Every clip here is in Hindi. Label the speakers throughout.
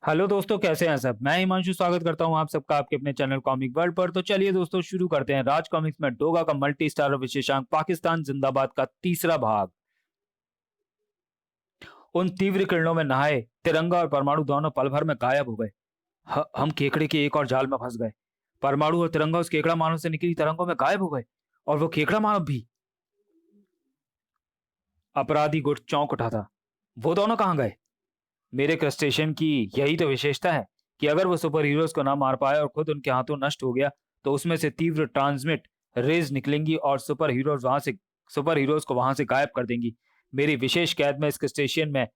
Speaker 1: हेलो दोस्तों, कैसे हैं सब। मैं हिमांशु स्वागत करता हूं आप सबका आपके अपने चैनल कॉमिक वर्ल्ड पर। तो चलिए दोस्तों, शुरू करते हैं राज कॉमिक्स में डोगा का मल्टी स्टारर विशेषांक पाकिस्तान जिंदाबाद का तीसरा भाग। उन तीव्र किरणों में नहाए तिरंगा और परमाणु दोनों पल भर में गायब हो गए। हम केकड़े के एक और जाल में फंस गए। परमाणु और तिरंगा उस केकड़ा मानव से निकली तरंगों में गायब हो गए, और वो केकड़ा मानव भी। अपराधी गुट चौंक उठा था। वो दोनों कहाँ गए? मेरे क्रस्टेशन की यही तो विशेषता है कि अगर वो सुपर हीरोज को ना मार पाए और खुद उनके हाथों नष्ट हो गया, तो उसमें से तीव्र ट्रांसमिट रेज निकलेंगी और सुपर हीरोज को वहां से गायब कर देंगी। मेरी विशेष कैद में इस क्रस्टेशियन में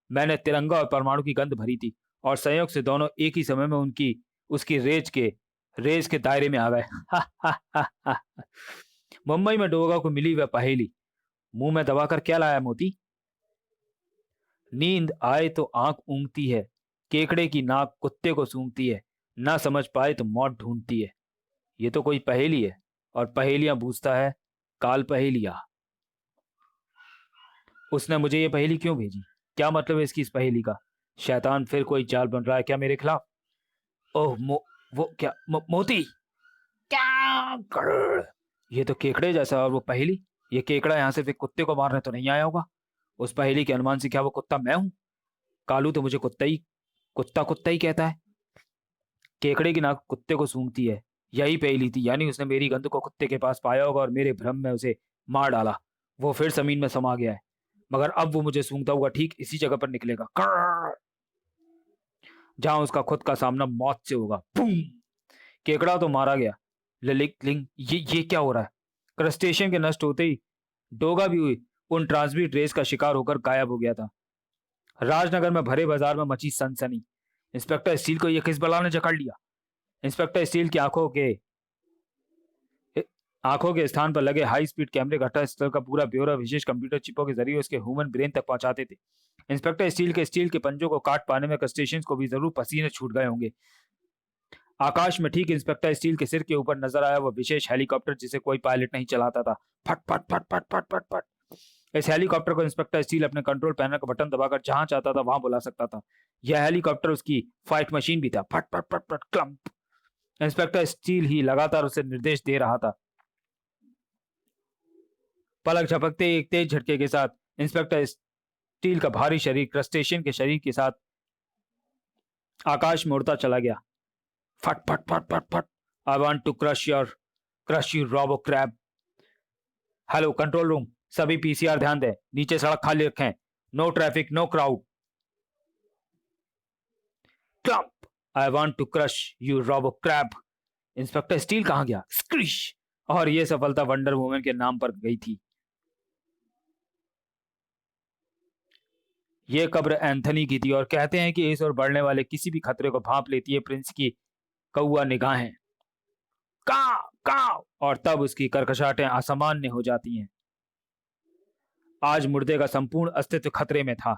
Speaker 1: मैंने तिरंगा और परमाणु की गंध भरी थी, और संयोग से दोनों एक ही समय में उनकी उसकी रेज के दायरे में आ गए। मुंबई में डोगा को मिली वह पहेली मुंह में दबाकर क्या लाया मोती? नींद आए तो आंख ऊँघती है, केकड़े की नाक कुत्ते को सूंघती है, ना समझ पाए तो मौत ढूंढती है। ये तो कोई पहेली है, और पहेलियां पूछता है काल पहेलिया। उसने मुझे ये पहेली क्यों भेजी? क्या मतलब है इसकी इस पहेली का? शैतान फिर कोई चाल बन रहा है क्या मेरे खिलाफ? ओह वो क्या मोती? क्या कर? ये तो केकड़े जैसा, और वो पहेली, ये केकड़ा यहाँ सिर्फ एक कुत्ते को मारने तो नहीं आया होगा। उस पहेली के अनुमान से क्या वो कुत्ता मैं हूं? कालू तो मुझे कुत्ता कुत्ता ही कहता है। केकड़े की नाक कुत्ते को सूंघती है, यही पहेली थी। यानी उसने मेरी गंध को कुत्ते के पास पाया होगा और मेरे भ्रम में उसे मार डाला। वो फिर जमीन में समा गया है, मगर अब वो मुझे सूंघता हुआ ठीक इसी जगह पर निकलेगा, जहां उसका खुद का सामना मौत से होगा। बूम! केकड़ा तो मारा गया, लेकिन ये क्या हो रहा है? क्रस्टेशियन के नष्ट होते ही डोगा भी हुई उन ट्रांसमिट रेस का शिकार होकर गायब हो गया था। राजनगर में भरे बाजार में मची सनसनी। इंस्पेक्टर स्टील को यह किस बला ने जकड़ लिया? इंस्पेक्टर स्टील की आंखों के स्थान पर लगे हाई स्पीड कैमरे घटनास्थल का पूरा ब्यौरा विशेष कंप्यूटर चिपों के जरिए उसके ह्यूमन ब्रेन तक पहुंचाते थे। इंस्पेक्टर स्टील के पंजों को काट पाने में क्रस्टेशियंस को भी जरूर पसीने छूट गए होंगे। आकाश में ठीक इंस्पेक्टर स्टील के सिर के ऊपर नजर आया वह विशेष हेलीकॉप्टर जिसे कोई पायलट नहीं चलाता था। फट फट फट फट फट फट फट। इस हेलीकॉप्टर को इंस्पेक्टर स्टील अपने कंट्रोल पैनल का बटन दबाकर जहां चाहता था वहां बुला सकता था। यह हेलीकॉप्टर उसकी फाइट मशीन भी था। फट फट फट फट क्लम्प। इंस्पेक्टर स्टील ही लगातार उसे निर्देश दे रहा था। पलक झपकते एक तेज झटके के साथ इंस्पेक्टर स्टील का भारी शरीर क्रस्टेशियन के शरीर के साथ आकाश में उड़ता चला गया। फट फट फट फट फट। I want to crush you robo crab. Hello control room, सभी पीसीआर ध्यान दें, नीचे सड़क खाली रखें, नो ट्रैफिक नो क्राउड। क्लम्प। I want to crush you robo crab. Inspector steel कहां गया? स्क्रिश। और यह सफलता वंडर वुमन के नाम पर गई थी। यह कब्र एंथनी की थी, और कहते हैं कि इस ओर बढ़ने वाले किसी भी खतरे को भांप लेती है प्रिंस की कौआ निगाहें। काव काव। और तब उसकी करकशाटें असामान्य हो जाती हैं। आज मुर्दे का संपूर्ण अस्तित्व खतरे में था,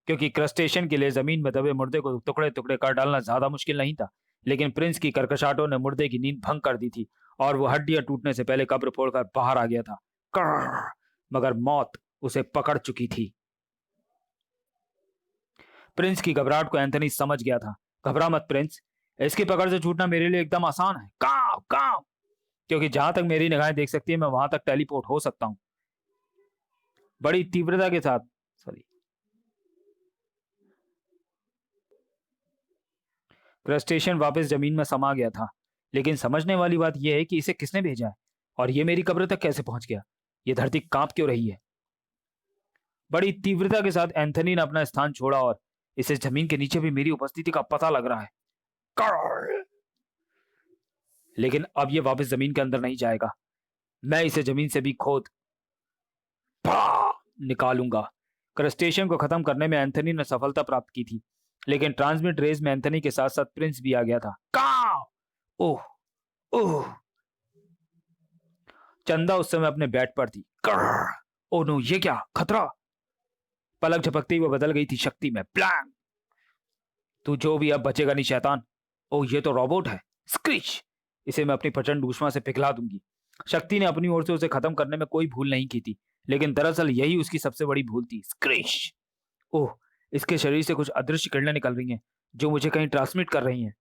Speaker 1: क्योंकि क्रस्टेशन के लिए जमीन में दबे मुर्दे को टुकड़े टुकड़े कर डालना ज्यादा मुश्किल नहीं था। लेकिन प्रिंस की करकशाटों ने मुर्दे की नींद भंग कर दी थी, और वो हड्डियां टूटने से पहले कब्र फोड़कर बाहर आ गया था। मगर मौत उसे पकड़ चुकी थी। प्रिंस की घबराहट को एंथनी समझ गया था। घबरा मत प्रिंस, इसकी पकड़ से छूटना मेरे लिए एकदम आसान है। काव काव। क्योंकि जहां तक मेरी निगाहें देख सकती है मैं वहां तक टेलीपोर्ट हो सकता हूं। बड़ी तीव्रता के साथ सॉरी क्रस्टेशियन वापस जमीन में समा गया था। लेकिन समझने वाली बात यह है कि इसे किसने भेजा है, और यह मेरी कब्र तक कैसे पहुंच गया? यह धरती कांप क्यों रही है? बड़ी तीव्रता के साथ एंथनी ने अपना स्थान छोड़ा, और इसे जमीन के नीचे भी मेरी उपस्थिति का पता लग रहा है। लेकिन अब यह वापस जमीन के अंदर नहीं जाएगा। मैं इसे जमीन से भी खोद निकालूंगा। क्रस्टेशियन को खत्म करने में एंथनी ने सफलता प्राप्त की थी, लेकिन ट्रांसमिट रेस में एंथनी के साथ साथ प्रिंस भी आ गया था। काव। ओह ओह। चंदा उस समय अपने बेड पर थी। ओह नो, ये क्या खतरा! पलक झपकते ही वो बदल गई थी शक्ति में। प्लान। तू जो भी अब बचेगा नहीं शैतान। ओह, ये तो रोबोट है। स्क्रीच। इसे मैं अपनी प्रचंड ऊष्मा से पिघला दूंगी। शक्ति ने अपनी ओर से उसे खत्म करने में कोई भूल नहीं की थी, लेकिन दरअसल यही उसकी सबसे बड़ी भूल थी। स्क्रीच। ओह, इसके शरीर से कुछ अदृश्य किरणें निकल रही हैं। जो मुझे कहीं ट्रांसमिट कर रही हैं।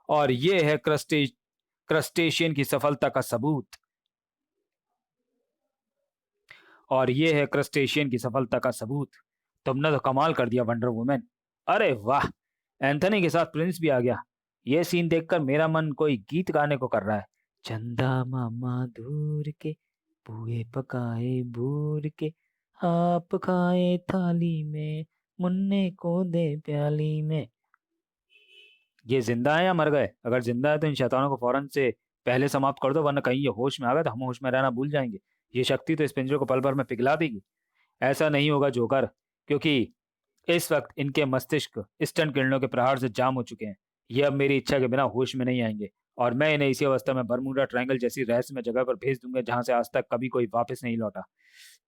Speaker 1: और ये है क्रस्टेशियन की सफलता का सबूत। और ये है क्रस्टेशियन की सफलता का सबूत। तुमने तो कमाल कर दिया वंडर वुमेन। अरे वाह, एंथनी के साथ प्रिंस भी आ गया। ये सीन देखकर मेरा मन कोई गीत गाने को कर रहा है। चंदा मामा दूर के, पुए पकाए भूर के, आप खाए थाली में, मुन्ने को दे प्याली में। ये जिंदा है या मर गए? अगर जिंदा है तो इन शैतानों को फौरन से पहले समाप्त कर दो, वरना कहीं ये होश में आ गए तो हम होश में रहना भूल जाएंगे। ये शक्ति तो इस पिंजरे को पल भर में पिघला देगी। ऐसा नहीं होगा जोकर, क्योंकि इस वक्त इनके मस्तिष्क स्टन किरणों के प्रहार से जाम हो चुके हैं। ये अब मेरी इच्छा के बिना होश में नहीं आएंगे, और मैं इन्हें इसी अवस्था में बरमूडा ट्रायंगल जैसी रहस्यमय जगह पर भेज दूंगा जहां से आज तक कभी कोई वापस नहीं लौटा।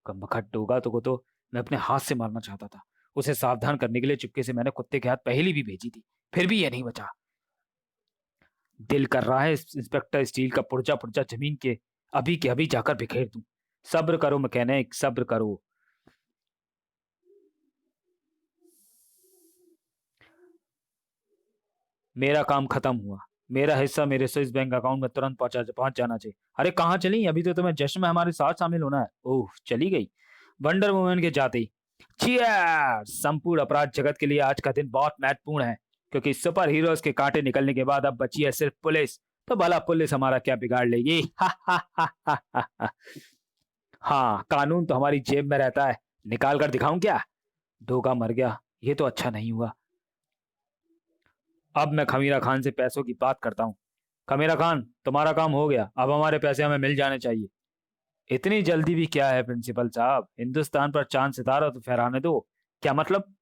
Speaker 1: कमबख्त डोगा तो मैं अपने हाथ से मारना चाहता था। उसे सावधान करने के लिए चुपके से मैंने कुत्ते के हाथ पहली भी भेजी थी, फिर भी यह नहीं बचा। दिल कर रहा है इंस्पेक्टर स्टील का पुर्जा पुर्जा जमीन के अभी जाकर बिखेर दूं। सब्र करो मैकेनिक, सब्र करो। मेरा काम खत्म हुआ। मेरा हिस्सा मेरे स्विस बैंक अकाउंट में तुरंत पहुंच जाना चाहिए। अरे कहाँ चली? अभी तो तुम्हें जश्न में हमारे साथ शामिल होना है। ओह, चली गई। वंडर वुमन के जाते ही चीयर्स। संपूर्ण अपराध जगत के लिए आज का दिन बहुत महत्वपूर्ण है, क्योंकि सुपर हीरोज के कांटे निकलने के बाद अब बची है सिर्फ पुलिस। तो भला पुलिस हमारा क्या बिगाड़ लेगी? हाँ, कानून तो हमारी जेब में रहता है। निकाल कर दिखाऊं क्या? डोगा मर गया, ये तो अच्छा नहीं हुआ। अब मैं खमीरा खान से पैसों की बात करता हूँ। खमीरा खान, तुम्हारा काम हो गया, अब हमारे पैसे हमें मिल जाने चाहिए। इतनी जल्दी भी क्या है प्रिंसिपल साहब? हिंदुस्तान पर चांद सितारा तो फहराने दो। क्या मतलब?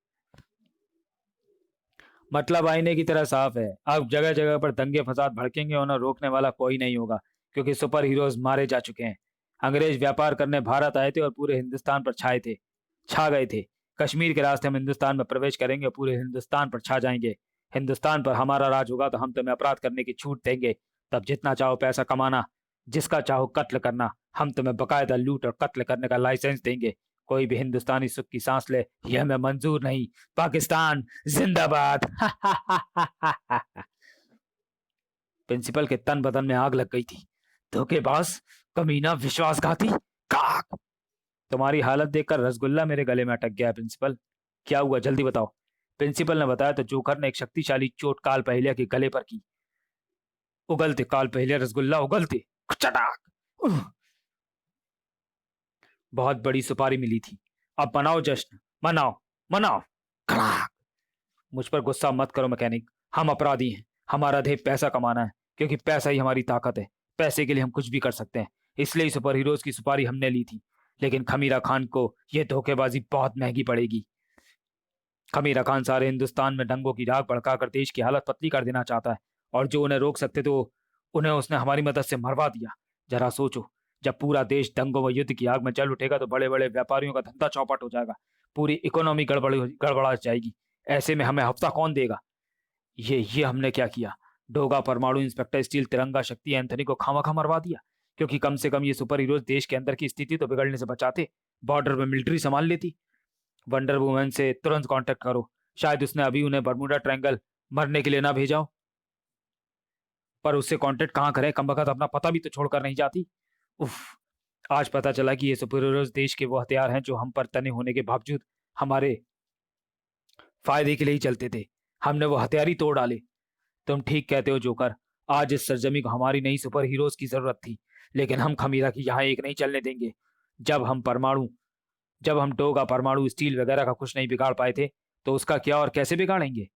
Speaker 1: मतलब आईने की तरह साफ है। अब जगह जगह पर दंगे फसाद भड़केंगे, उन्हें रोकने वाला कोई नहीं होगा, क्योंकि सुपर हीरोज मारे जा चुके हैं। अंग्रेज व्यापार करने भारत आए थे और पूरे हिंदुस्तान पर छा गए थे। कश्मीर के रास्ते हम हिंदुस्तान में प्रवेश करेंगे और पूरे हिंदुस्तान पर छा जाएंगे। हिंदुस्तान पर हमारा राज होगा तो हम तुम्हें अपराध करने की छूट देंगे। तब जितना चाहो पैसा कमाना, जिसका चाहो कत्ल करना। हम तुम्हें बकायदा लूट और कत्ल करने का लाइसेंस देंगे। कोई भी हिंदुस्तानी सुख की सांस ले, यह हमें मंजूर नहीं। पाकिस्तान जिंदाबाद। प्रिंसिपल के तन बदन में आग लग गई थी। धोखेबाज, कमीना, विश्वासघाती, काक। तुम्हारी हालत देखकर रसगुल्ला मेरे गले में अटक गया। प्रिंसिपल, क्या हुआ, जल्दी बताओ। प्रिंसिपल ने बताया तो जोकर ने एक शक्तिशाली चोट काल पहलिया के गले पर की। उगलते काल पहलिया रसगुल्ला, उगलते चटाक। बहुत बड़ी सुपारी मिली थी। अब मनाओ जश्न, मनाओ, मनाओ। खड़ाक। मुझ पर गुस्सा मत करो मैकेनिक। हम अपराधी हैं। हमारा ध्येय पैसा कमाना है, क्योंकि पैसा ही हमारी ताकत है। पैसे के लिए हम कुछ भी कर सकते हैं। इसलिए सुपर हीरोज की सुपारी हमने ली थी। लेकिन खमीरा खान को यह धोखेबाजी बहुत महंगी पड़ेगी। खमीरा खान सारे हिंदुस्तान में दंगों की राख भड़काकर देश की हालत पतली कर देना चाहता है, और जो उन्हें रोक सकते तो उन्हें उसने हमारी मदद से मरवा दिया। जरा सोचो, जब पूरा देश दंगों व युद्ध की आग में जल उठेगा तो बड़े बड़े व्यापारियों का धंधा चौपट हो जाएगा। पूरी इकोनॉमी गड़बड़ा जाएगी। ऐसे में हमें हफ्ता कौन देगा? ये हमने क्या किया? डोगा, परमाणु, इंस्पेक्टर स्टील, तिरंगा शक्ति, एंथनी को खामखा मरवा दिया, क्योंकि कम से कम ये सुपर हीरोज देश के अंदर की स्थिति तो बिगड़ने से बचाते, बॉर्डर में मिलिट्री संभाल लेती। वंडर वुमन से तुरंत कांटेक्ट करो। शायद उसने अभी उन्हें बर्मुडा ट्रायंगल मरने के लिए ना भेजा हो। पर उससे कांटेक्ट कहाँ करें? कमबख्त अपना पता भी तो छोड़कर नहीं जाती। उफ, आज पता चला कि ये सुपर हीरोज देश के वो हथियार हैं जो हम पर तने होने के बावजूद हमारे फायदे के लिए ही चलते थे। हमने वो हथियार ही तोड़ डाले। तुम ठीक कहते हो जोकर। आज इस सरजमी को हमारी नई सुपर हीरोज की जरूरत थी, लेकिन हम खमीरा की यहाँ एक नहीं चलने देंगे। जब हम परमाणु जब हम टोगा, परमाणु, स्टील वगैरह का कुछ नहीं बिगाड़ पाए थे, तो उसका क्या और कैसे बिगाड़ेंगे?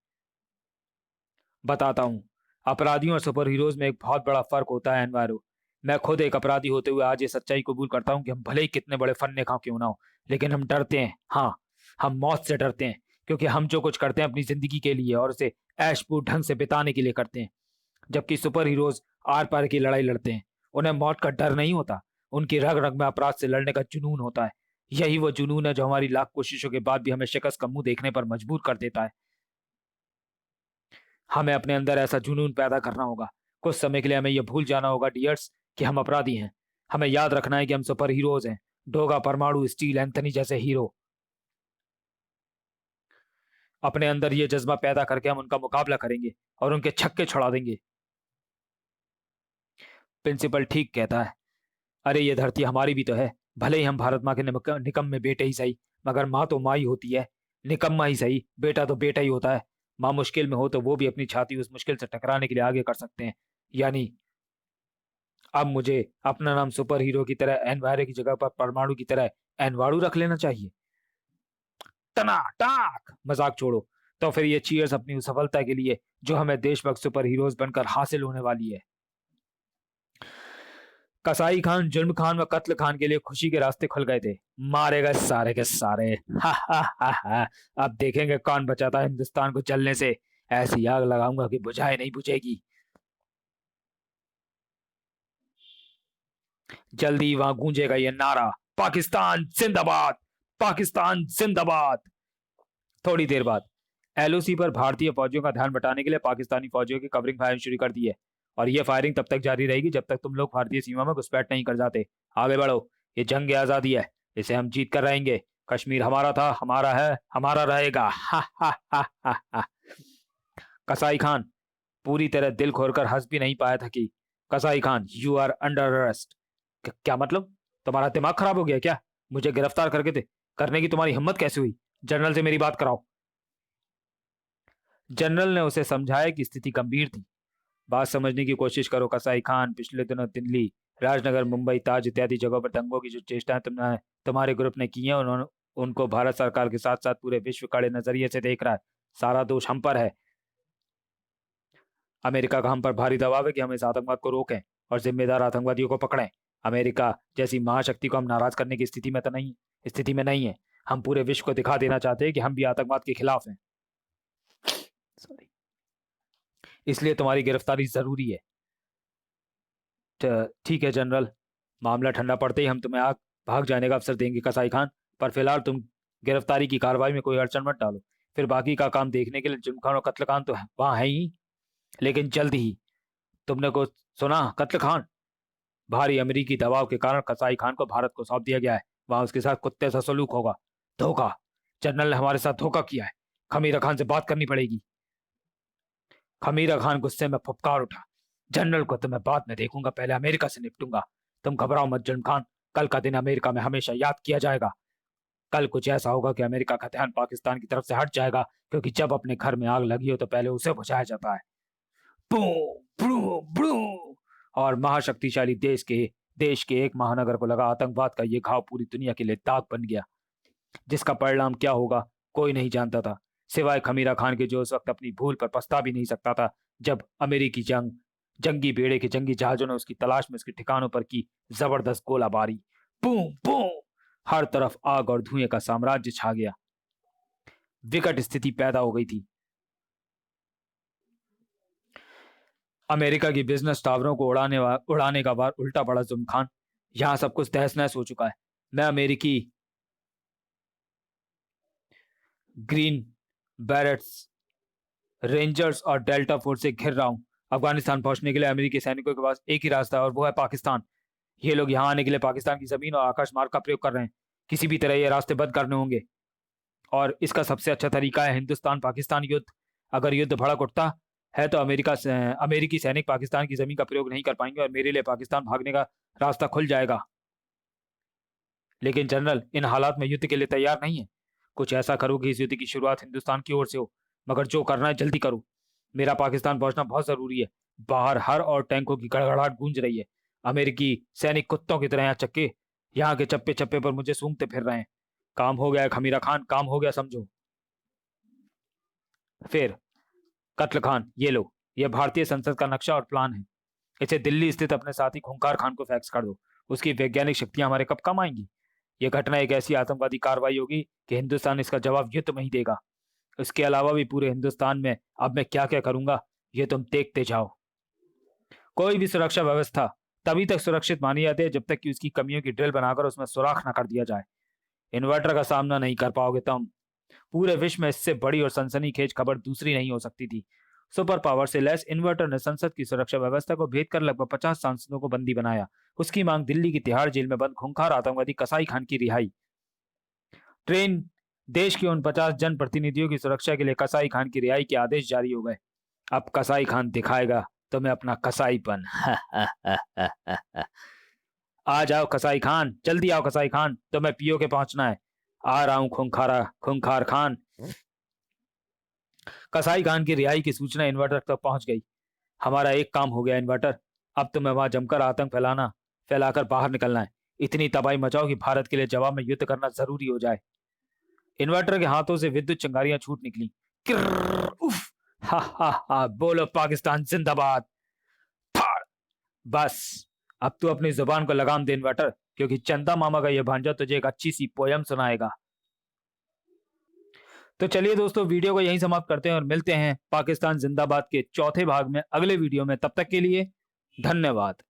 Speaker 1: बताता हूँ। अपराधियों और सुपर हीरोज में एक बहुत बड़ा फर्क होता है एनवायरो। मैं खुद एक अपराधी होते हुए आज ये सच्चाई कबूल करता हूँ कि हम भले ही कितने बड़े फन्ने खा क्यों ना हो, लेकिन हम डरते हैं। हाँ, हम मौत से डरते हैं, क्योंकि हम जो कुछ करते हैं अपनी जिंदगी के लिए और उसे ऐशपूर्ण ढंग से बिताने के लिए करते हैं। जबकि सुपर हीरोज आर पार की लड़ाई लड़ते हैं। उन्हें मौत का डर नहीं होता, उनकी रग रग में अपराध से लड़ने का जुनून होता है। यही वो जुनून है जो हमारी लाख कोशिशों के बाद भी हमें शिकस्त का मुंह देखने पर मजबूर कर देता है। हमें अपने अंदर ऐसा जुनून पैदा करना होगा। कुछ समय के लिए हमें यह भूल जाना होगा डियर्स कि हम अपराधी हैं। हमें याद रखना है कि हम सुपर हीरोज हैं। डोगा, परमाणु, स्टील, एंथनी जैसे हीरो। अपने अंदर ये जज्बा पैदा करके हम उनका मुकाबला करेंगे और उनके छक्के छुड़ा देंगे। प्रिंसिपल ठीक कहता है। अरे ये धरती हमारी भी तो है। भले ही हम भारत माँ के निकम्मे बेटे ही सही, मगर माँ तो माँ ही होती है। निकम्मा ही सही, बेटा तो बेटा ही होता है। माँ मुश्किल में हो तो वो भी अपनी छाती उस मुश्किल से टकराने के लिए आगे कर सकते हैं। यानी अब मुझे अपना नाम सुपर हीरो की तरह एनवायरे की जगह पर परमाणु की तरह एनवाड़ू रख लेना चाहिए। तना टाक मजाक छोड़ो। तो फिर ये चीयर्स अपनी उस सफलता के लिए जो हमें देशभक्त सुपर हीरोज बनकर हासिल होने वाली है। कसाई खान, जुल्म खान व कत्ल खान के लिए खुशी के रास्ते खुल गए थे। मारे गए सारे के सारे। हा हा हा हा। अब देखेंगे कौन बचाता है हिंदुस्तान को जलने से। ऐसी आग लगाऊंगा कि बुझाए नहीं बुझेगी। जल्दी वहां गूंजेगा ये नारा, पाकिस्तान जिंदाबाद, पाकिस्तान जिंदाबाद। थोड़ी देर बाद एलओसी पर भारतीय फौजियों का ध्यान बटाने के लिए पाकिस्तानी फौजियों की कवरिंग फायरिंग शुरू कर दी है। और यह फायरिंग तब तक जारी रहेगी जब तक तुम लोग भारतीय सीमा में घुसपैठ नहीं कर जाते। आगे बढ़ो, ये जंग आजादी है, इसे हम जीत कर रहेंगे। कश्मीर हमारा था, हमारा है, हमारा रहेगा। हा हा हा हा हा। कसाई खान पूरी तरह दिल खोलकर हंस भी नहीं पाया था कि Kasai Khan, you are under arrest. क्या मतलब? तुम्हारा दिमाग खराब हो गया क्या? मुझे गिरफ्तार करके थे करने की तुम्हारी हिम्मत कैसे हुई? जनरल से मेरी बात कराओ। जनरल ने उसे समझाया कि स्थिति गंभीर थी। बात समझने की कोशिश करो कसाई खान। पिछले दिनों दिल्ली, राजनगर, मुंबई, ताज इत्यादि जगहों पर दंगों की जो चेष्टाएं तुम्हारे ग्रुप ने की हैं, उन्होंने उनको भारत सरकार के साथ साथ पूरे विश्व कड़े नजरिए से देख रहा है। सारा दोष हम पर है। अमेरिका का हम पर भारी दबाव है कि हम इस आतंकवाद को रोकें और जिम्मेदार आतंकवादियों को पकड़ें। अमेरिका जैसी महाशक्ति को हम नाराज करने की स्थिति में नहीं है। हम पूरे विश्व को दिखा देना चाहते हैं कि हम भी आतंकवाद के खिलाफ हैं। सॉरी। इसलिए तुम्हारी गिरफ्तारी जरूरी है। ठीक है जनरल, मामला ठंडा पड़ते ही हम तुम्हें भाग जाने का अवसर देंगे कसाई खान। पर फिलहाल तुम गिरफ्तारी की कार्रवाई में कोई अड़चन मत डालो। फिर बाकी का काम देखने के लिए जुल्म खान और कत्ल खान तो वहां है ही, लेकिन जल्द ही। तुमने को सुना कत्ल खान? भारी अमेरिकी दबाव के कारण कसाई खान को भारत को सौंप दिया गया है। वहां उसके साथ कुत्ते सा सलूक होगा। धोखा। जनरल ने हमारे साथ धोखा किया है। खमीरा खान से बात करनी पड़ेगी। खमीरा खान गुस्से में फुफकार उठा। जनरल को तो मैं बाद में देखूंगा, पहले अमेरिका से निपटूंगा। तुम घबराओ मत जुल्म खान, कल का दिन अमेरिका में हमेशा याद किया जाएगा। कल कुछ ऐसा होगा कि अमेरिका का ध्यान पाकिस्तान की तरफ से हट जाएगा, क्योंकि जब अपने घर में आग लगी हो तो पहले उसे बुझाया जाता है। Boom boom boom. और महाशक्तिशाली देश के एक महानगर को लगा आतंकवाद का यह घाव पूरी दुनिया के लिए दाग बन गया, जिसका परिणाम क्या होगा कोई नहीं जानता था, सिवाय खमीरा खान के, जो उस वक्त अपनी भूल पर पछता भी नहीं सकता था जब अमेरिकी जंगी बेड़े के जंगी जहाजों ने उसकी तलाश में उसके ठिकानों पर की जबरदस्त गोलाबारी। Boom boom. हर तरफ आग और धुएं का साम्राज्य छा गया। विकट स्थिति पैदा हो गई थी। अमेरिका की बिजनेस टावरों को उड़ाने का बार उल्टा पड़ा जुल्म खान। यहां सब कुछ तहस नहस हो चुका है। मैं अमेरिकी ग्रीन बैरेट्स, रेंजर्स और डेल्टा फोर्स से घिर रहा हूं। अफगानिस्तान पहुंचने के लिए अमेरिकी सैनिकों के पास एक ही रास्ता है और वो है पाकिस्तान। ये लोग यहाँ आने के लिए पाकिस्तान की जमीन और आकाश मार्ग का प्रयोग कर रहे हैं। किसी भी तरह ये रास्ते बंद करने होंगे, और इसका सबसे अच्छा तरीका है हिंदुस्तान पाकिस्तान युद्ध। अगर युद्ध भड़क उठता है तो अमेरिकी सैनिक पाकिस्तान की जमीन का प्रयोग नहीं कर पाएंगे और मेरे लिए पाकिस्तान भागने का रास्ता खुल जाएगा। लेकिन जनरल, इन हालात में युद्ध के लिए तैयार नहीं है। कुछ ऐसा करो कि इस युद्ध की शुरुआत हिंदुस्तान की ओर से हो, मगर जो करना है जल्दी करो। मेरा पाकिस्तान पहुंचना बहुत जरूरी है। बाहर हर और टैंकों की गड़गड़ाहट गूंज रही है। अमेरिकी सैनिक कुत्तों की तरह यहाँ के चप्पे चप्पे पर मुझे सूंघते फिर रहे हैं। काम हो गया है खमीरा खान, काम हो गया समझो। फिर कत्ल खान, ये लो, यह भारतीय संसद का नक्शा और प्लान है। इसे दिल्ली स्थित अपने साथी खूंखार खान को फैक्स कर दो। उसकी वैज्ञानिक शक्तियां हमारे कब काम आएंगी। यह घटना एक ऐसी आतंकवादी कार्रवाई होगी कि हिंदुस्तान इसका जवाब युद्ध में ही देगा। इसके अलावा भी पूरे हिंदुस्तान में अब मैं क्या क्या करूंगा ये तुम देखते जाओ। कोई भी सुरक्षा व्यवस्था तभी तक सुरक्षित मानी जाती है जब तक कि उसकी कमियों की ड्रिल बनाकर उसमें सुराख न कर दिया जाए। इन्वर्टर का सामना नहीं कर पाओगे तुम। पूरे विश्व में इससे बड़ी और सनसनीखेज खबर दूसरी नहीं हो सकती थी। सुपर पावर से लैस इन्वर्टर ने संसद की सुरक्षा व्यवस्था को भेद कर लगभग 50 सांसदों को बंदी बनाया। उसकी मांग दिल्ली की तिहाड़ जेल में बंद खूंखार आतंकवादी कसाई खान की रिहाई। ट्रेन देश के उन 50 जन प्रतिनिधियों की सुरक्षा के लिए कसाई खान की रिहाई के आदेश जारी हो गए। अब कसाई खान दिखाएगा तुम्हें अपना कसाईपन। आ जाओ कसाई खान, जल्दी आओ कसाई खान, तुम्हें पीओ के पहुंचना है। आ रहा हूं खूंखार खान। कसाई खान की रिहाई की सूचना इन्वर्टर तक पहुंच गई। हमारा एक काम हो गया इन्वर्टर, अब तुम्हें वहां जमकर आतंक फैलाकर बाहर निकलना है। इतनी तबाही मचाओ कि भारत के लिए जवाब में युद्ध करना जरूरी हो जाए। इन्वर्टर के हाथों से विद्युत चिंगारियां छूट निकली। किर्र, उफ, हा हा हा, बोलो पाकिस्तान जिंदाबाद। फाड़। बस अब तू अपनी जुबान को लगाम दे इन्वर्टर, क्योंकि चंदा मामा का यह भांजा तुझे एक अच्छी सी पोयम सुनाएगा। तो चलिए दोस्तों, वीडियो को यहीं समाप्त करते हैं और मिलते हैं पाकिस्तान जिंदाबाद के चौथे भाग में अगले वीडियो में। तब तक के लिए धन्यवाद।